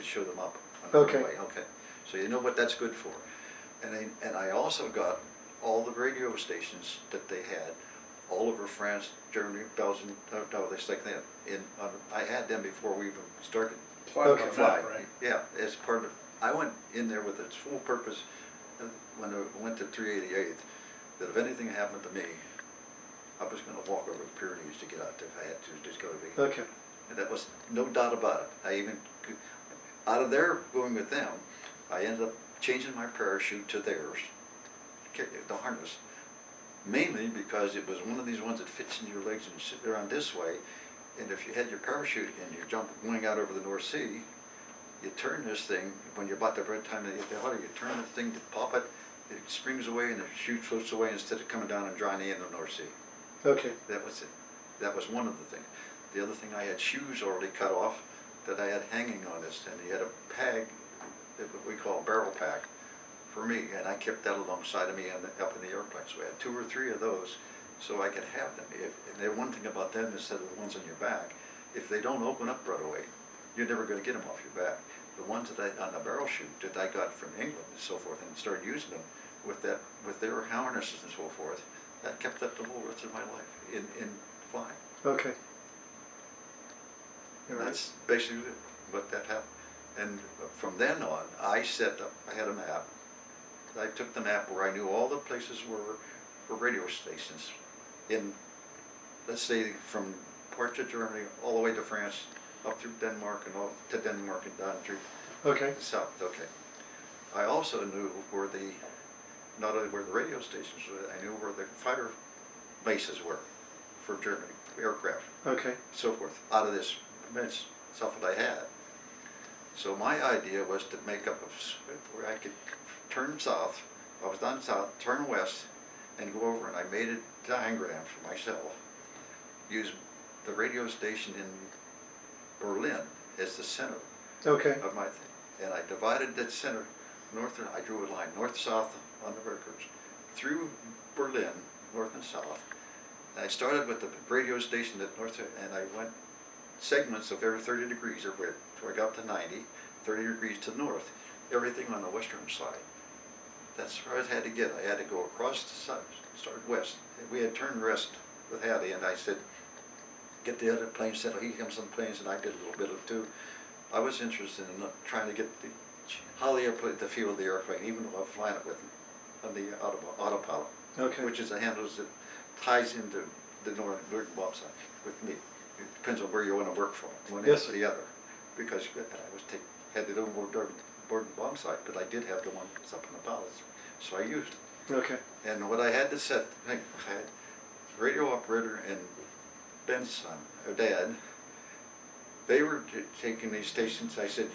show them up on the Okay. runway. Okay. So you know what that's good for. And I also got all the radio stations that they had all over France, Germany, Belgium, this like that. I had them before we even started Okay. flying. Right. Yeah, as part of. I went in there with its full purpose when I went to 388 that if anything happened to me, I was going to walk over the Pyrenees to get out there if I had to. Just go to be. Okay. And that was no doubt about it. I even out of there going with them, I ended up changing my parachute to theirs, the harness, mainly because it was one of these ones that fits in your legs and you sit around this way. And if you had your parachute and you jump going out over the North Sea, you turn this thing when you're about the right time to hit the water. You turn the thing to pop it, it springs away and the chute floats away instead of coming down and drowning in the North Sea. Okay. That was it. That was one of the things. The other thing, I had shoes already cut off that I had hanging on this, and he had a peg, what we call a barrel pack, for me, and I kept that alongside of me up in the airplane. So I had 2 or 3 of those, so I could have them. And the one thing about them, instead of the ones on your back, if they don't open up right away, you're never going to get them off your back. The ones that on the barrel chute that I got from England and so forth, and started using them with their harnesses and so forth, that kept up the whole rest of my life in flying. Okay. And that's basically what that happened. And from then on, I had a map. I took the map where I knew all the places were radio stations in, let's say, from parts of Germany all the way to France, up through Denmark and all to Denmark and down through Okay. the south. Okay. I also knew where not only where the radio stations were, I knew where the fighter bases were for Germany, aircraft, Okay. so forth, out of this immense stuff that I had. So my idea was to make up where I could turn south. I was done south, turn west, and go over. And I made a diagram for myself. Use the radio station in Berlin as the center Okay. of my thing, and I divided that center north. I drew a line north-south on the records through Berlin, north and south. And I started with the radio station at north, and I went segments of every 30 degrees everywhere. So I got to 90, 30 degrees to the north, everything on the western side. That's where I had to get. I had to go across the side, start west. We had turned west with Hattie, and I said, get the other planes settled. He comes on the planes, and I did a little bit of it too. I was interested in trying to get how the airplane, the feel of the airplane, even though I'm flying it with on the autopilot, Okay. which is the handles that ties into the northern bomb sight with me. It depends on where you want to work from, one end Yes, or the other, because I had the board bomb sight, but I did have the one that's up in the palace, so I used it. Okay. And what I had to set, I had radio operator and Ben's son, or dad, they were taking these stations. I said,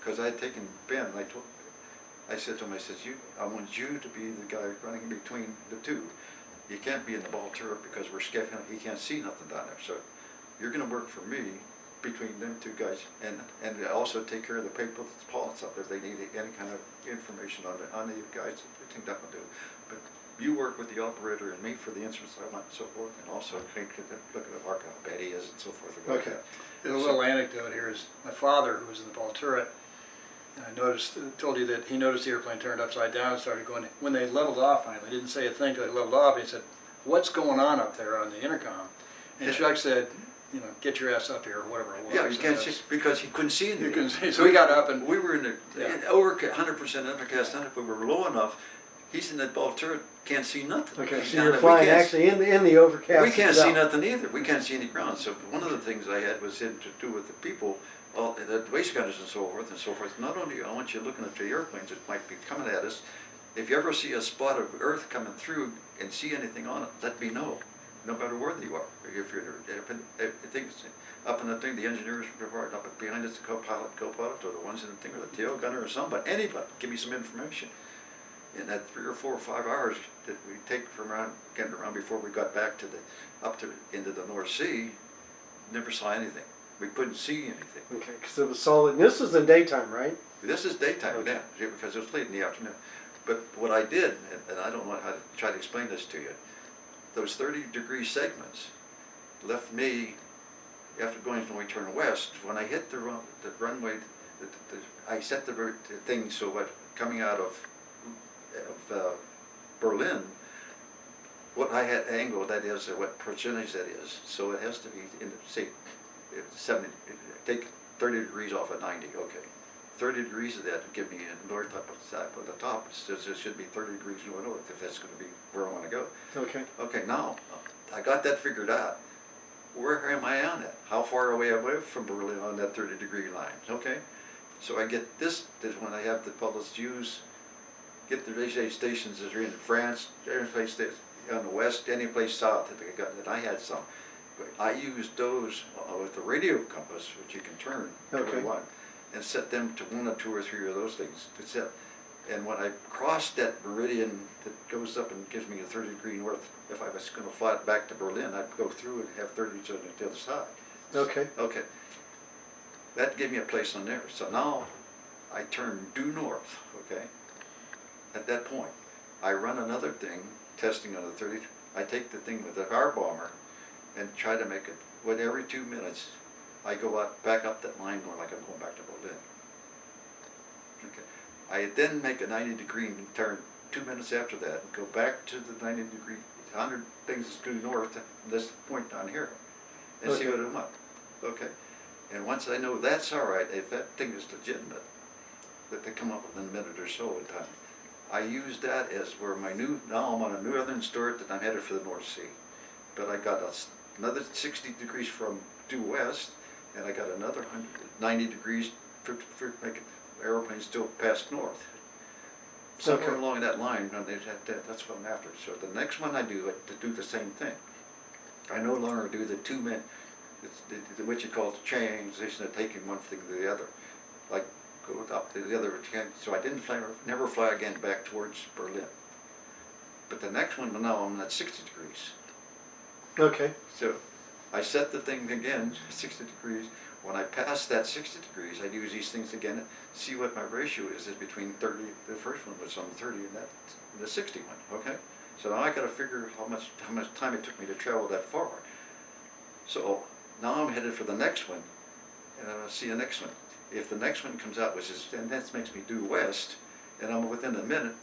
because I had taken Ben, and I said to him, I want you to be the guy running between the two. You can't be in the ball turret because we're skiffing, he can't see nothing down there. So you're going to work for me between them two guys, and also take care of the people that's pilots up if they need any kind of information on the guys. I think that would do. But you work with the operator and me for the instruments I want and so forth, and also look at the mark, how bad he is and so forth. Okay. A little anecdote here is my father, who was in the ball turret, told you that he noticed the airplane turned upside down and started going. When they leveled off finally, didn't say a thing until they leveled off. He said, "What's going on up there on the intercom?" And Chuck said, "Get your ass up here," or whatever it was. Yeah, you can't see, because he couldn't see anything. You couldn't see. So we got up and we were in over 100% overcast. If we were low enough, he's in that ball turret, can't see nothing. Okay. He's So down you're there. flying actually in the overcast. We can't see itself. nothing either. We can't see any ground. So one of the things I had was to do with the people, the waist gunners and so forth and so forth. Not only I want you looking at the airplanes that might be coming at us. If you ever see a spot of earth coming through and see anything on it, let me know. No matter where you are. If you're up in the thing, the engineers are up behind us, the co-pilot, or the ones in the thing, or the tail gunner, or somebody, anybody, give me some information. In that 3 or 4 or 5 hours that we take from getting around before we got back to into the North Sea, never saw anything. We couldn't see anything. Okay, because it was solid. This is in daytime, right? This is daytime Okay. now, because it was late in the afternoon. But what I did, and I don't know how to try to explain this to you, those 30-degree segments left me, after going when we turned west, when I hit the runway I set the thing so what, coming out of Berlin, what I had angle, that is, what percentage that is. So it has to be, in, say, 70, take 30 degrees off of 90, okay. 30 degrees of that would give me a north up at the top. It says it should be 30 degrees north if that's going to be where I want to go. Okay. Okay, now I got that figured out. Where am I on that? How far away am I from Berlin on that 30-degree line? Okay, so I get this when I have the fellows use, get the radio stations that are in France, any place on the west, any place south that I got, that I had some. But I used those with the radio compass, which you can turn to Okay. one, and set them to one or two or three of those things to set. And when I crossed that meridian that goes up and gives me a 30-degree north, if I was going to fly it back to Berlin, I'd go through and have 30 on the other side. Okay. Okay. That gave me a place on there. So now I turn due north, okay? At that point, I run another thing, testing on the 30. I take the thing with the car bomber and try to make it, with every 2 minutes, I go out, back up that line more like I'm going back to Berlin. Okay. I then make a 90-degree turn 2 minutes after that and go back to the 90-degree, 100 things due north, this point down here, and see Okay. what it wants. Okay. And once I know that's all right, if that thing is legitimate, that they come up within a minute or so of time, I use that as where my new, now I'm on a northern start that I'm headed for the North Sea. But I got another 60 degrees from due west, and I got another 90 degrees for making aeroplanes still past north. Somewhere Okay. along that line, that's what I'm after. So the next one I do, to do the same thing. I no longer do the 2 minute, what you call the transition of taking one thing to the other. Like go up to the other, so I didn't fly, never fly again back towards Berlin. But the next one, now I'm at 60 degrees. Okay. So I set the thing again, 60 degrees. When I pass that 60 degrees, I use these things again, see what my ratio is between 30, the first one was on 30 and that, the 60 one, okay? So now I gotta figure how much time it took me to travel that far. So now I'm headed for the next one, and I'll see the next one. If the next one comes out, which is, and that makes me due west, and I'm within a minute,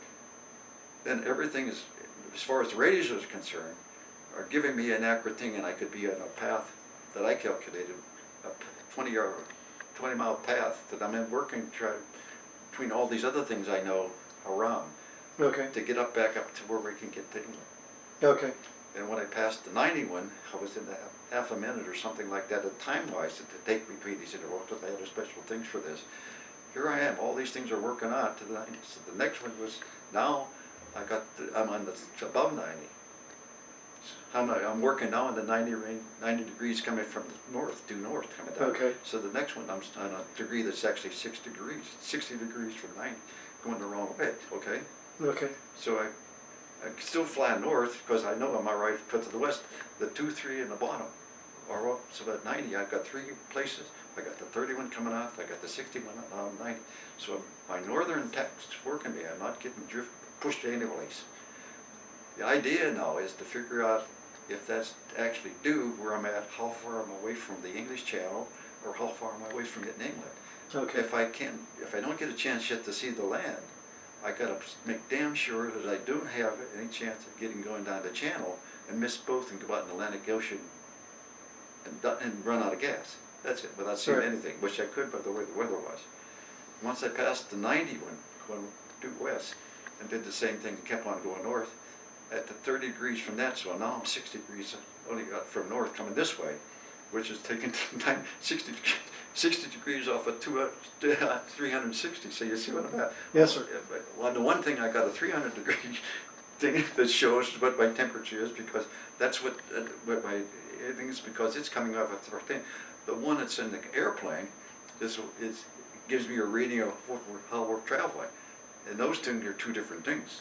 then everything is, as far as the radios is concerned, are giving me an accurate thing, and I could be on a path that I calculated, a 20-mile path that I'm in working between all these other things I know around Okay. to get back up to where we can get to England. Okay. And when I passed the 91, I was in half a minute or something like that, time-wise, to take between these intervals, but they had special things for this. Here I am, all these things are working out to the 90. So the next one was, now I'm on the above 90. I'm working now in the 90 range, 90 degrees coming from the north, due north coming down. Okay. So the next one, I'm on a degree that's actually 60 degrees from 90, going the wrong way, okay? Okay. So I still fly north because I know I'm all right to the west. The 2, 3 in the bottom are up, so at 90 I've got 3 places. I got the 31 coming off, I got the 61 on 90. So my northern text working me, I'm not getting pushed anyways. The idea now is to figure out if that's actually due where I'm at, how far I'm away from the English Channel, or how far am I away from getting England. Okay. If I don't get a chance yet to see the land, I gotta make damn sure that I don't have any chance of going down the channel and miss both and go out in the Atlantic Ocean and run out of gas. That's it, without seeing Right. anything, which I could by the way the weather was. Once I passed the 91, going due west, and did the same thing, kept on going north, at the 30 degrees from that, so now I'm 60 degrees only got from north coming this way, which is taking 60 degrees off of 360, so you see what I'm at? Yes, sir. Well, the one thing, I got a 300 degree thing that shows what my temperature is, because that's what my thing is, because it's coming off of 13. The one that's in the airplane gives me a reading of how we're traveling, and those two are two different things.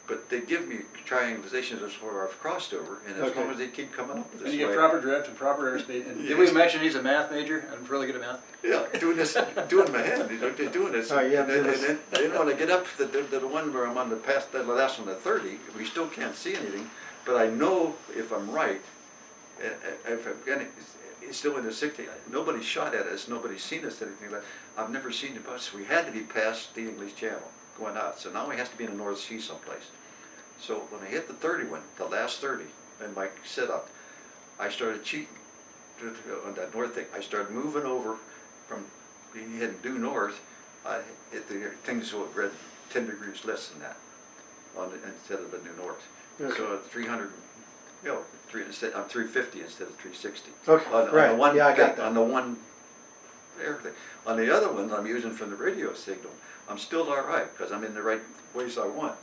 But they give me triangulations as far I've crossed over, and as Okay. long as they keep coming up this And you way. get proper drift and proper airspeed. And did we mention he's a math major? I'm really good at math. Yeah, doing my head, they're doing this. Oh, yeah, And then when I get up to the one where I'm on the past, the last one, the 30, we still can't see anything, but I know if I'm right, if I'm getting, it's still in the 60s. Nobody shot at us, nobody's seen us, anything like that. I've never seen the bus. We had to be past the English Channel going out. So now we have to be in the North Sea someplace. So when I hit the 31, the last 30, and my setup, I started cheating on that north thing. I started moving over from heading due north. I hit the things that read 10 degrees less than that instead of the new north. Okay. So 300, you know, I'm 350 instead of 360. Okay, right. On the one Yeah, I got thing, that. on the one everything. On the other ones I'm using from the radio signal, I'm still all right because I'm in the right ways I want.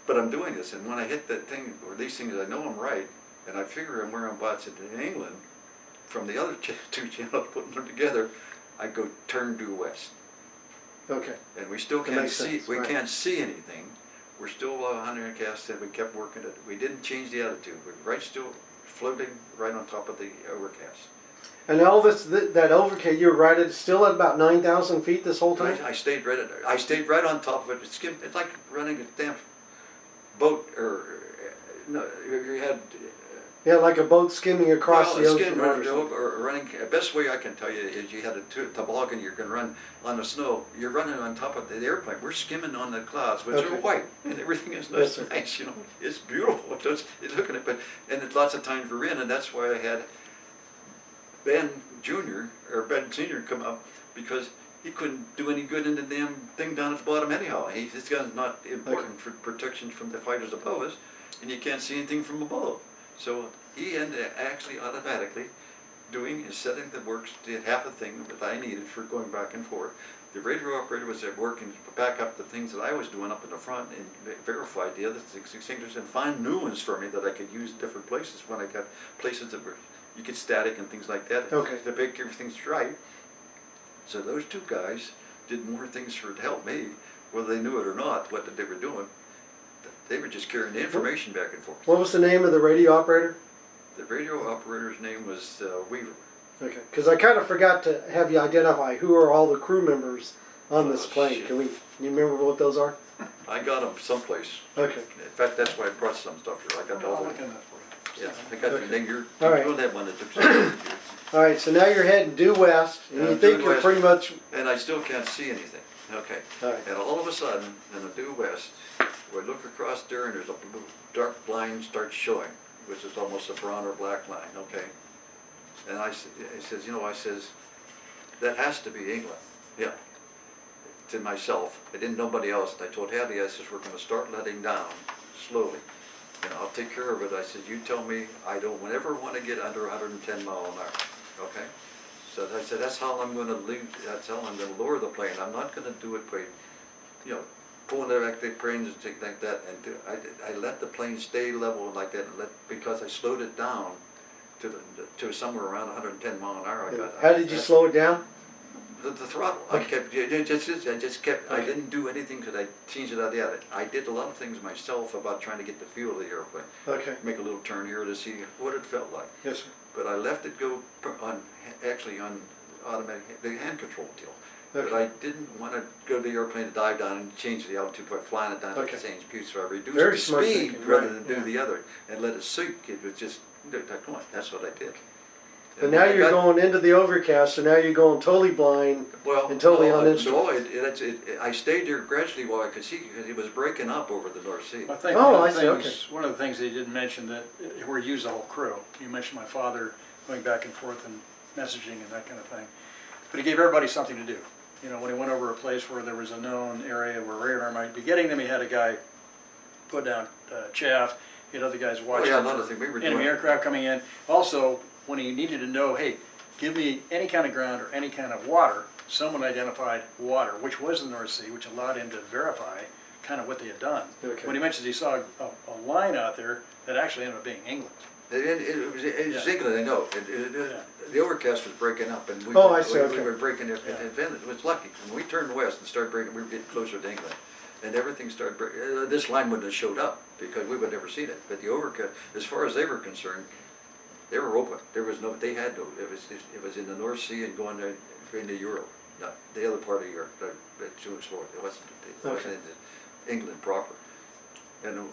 But I'm doing this, and when I hit that thing, or these things, I know I'm right, and I figure I'm where I'm bots in England, from the other two channels, putting them together, I go turn due west. Okay. And we still That can't makes see, sense, we right. can't see anything. We're still 100 cast, and we kept working it. We didn't change the attitude. We're right still floating right on top of the overcast. And all this, that overcast, you were right at, still at about 9,000 feet this whole time? I stayed right on top of it. It's like running a damn boat, or no, you had Yeah, like a boat skimming across the ocean. or running. The best way I can tell you is you had a toboggan. You're going to run on the snow. You're running on top of the airplane. We're skimming on the clouds, which Okay. are white, and everything is Yes, sir. nice. You know, it's beautiful. It's looking at, but and it's lots of times we're in, and that's why I had Ben Jr. or Ben Sr. come up, because he couldn't do any good in the damn thing down at the bottom anyhow. His gun's not important for protection from the fighters above us, and you can't see anything from above. So he ended up actually automatically doing and setting the works, did half a thing that I needed for going back and forth. The radio operator was there working to back up the things that I was doing up in the front and verified the other things and find new ones for me that I could use different places when I got places that were, you get static and things like that. Okay. To make everything's right. So those two guys did more things to help me, whether they knew it or not, what they were doing. They were just carrying the information back and forth. What was the name of the radio operator? The radio operator's name was Weaver. Okay, because I kind of forgot to have you identify who are all the crew members on this Oh, plane. shit. Can you remember what those are? I got them someplace. Okay. In fact, that's why I brought some stuff here. I got all I'll the, look in that for you. yeah, I got the Okay. thing. You All right. don't have one that took some. All right, so now you're heading due west, and Yeah, you think due you're west. pretty much. And I still can't see anything. Okay. All right. And all of a sudden, in the due west, we look across there and there's a blue, dark line starts showing, which is almost a brown or black line, okay? And I says, you know, I says, that has to be England. Yeah. To myself. I didn't know nobody else. And I told Hattie, I says, we're going to start letting down slowly. And I'll take care of it. I said, you tell me I don't ever want to get under 110 mile an hour, okay? So I said, that's how I'm going to leave, that's how I'm going to lower the plane. I'm not going to do it by, you know, pulling the back the planes and things like that. And I let the plane stay level like that, and because I slowed it down to somewhere around 110 mile an hour. How did you slow it down? The throttle. I just kept. I didn't do anything because I changed it out the other. I did a lot of things myself about trying to get the feel of the airplane. Okay. Make a little turn here to see what it felt like. Yes, sir. But I left it go on automatic, the hand control deal. But Okay. I didn't want to go to the airplane to dive down and change the altitude by flying it down at Okay. the same speed. So I reduced Very the smart speed thinking, rather right, than do yeah. the other and let it sink. It was just, that's what I did. But And now when I you're got- going into the overcast, so now you're going totally blind Well, and totally no, uninstrumented. I stayed there gradually while I could see because it was breaking up over the North Sea. I think Oh, one I of the see, things, one of the things they didn't mention that, where you used the whole crew. You mentioned my father going back and forth and messaging and that kind of thing. But he gave everybody something to do. You know, when he went over a place where there was a known area where radar might be getting them, he had a guy put down chaff. He had other guys Oh watching yeah, for another thing we were enemy doing. aircraft coming in. Also, when he needed to know, hey, give me any kind of ground or any kind of water, someone identified water, which was the North Sea, which allowed him to verify kind of what they had done. Okay. When he mentions he saw a line out there that actually ended up being England. It was Yeah. England, I know. Yeah. The overcast was breaking up, and we Oh, were, I see, we okay. were breaking it. Yeah. It was lucky when we turned west and started breaking. We were getting closer to England, and everything started breaking. This line wouldn't have showed up because we would have never seen it. But the overcast, as far as they were concerned, they were open. There was no. They had no. It was in the North Sea and going into Europe, not the other part of Europe. It wasn't Okay. into England proper. And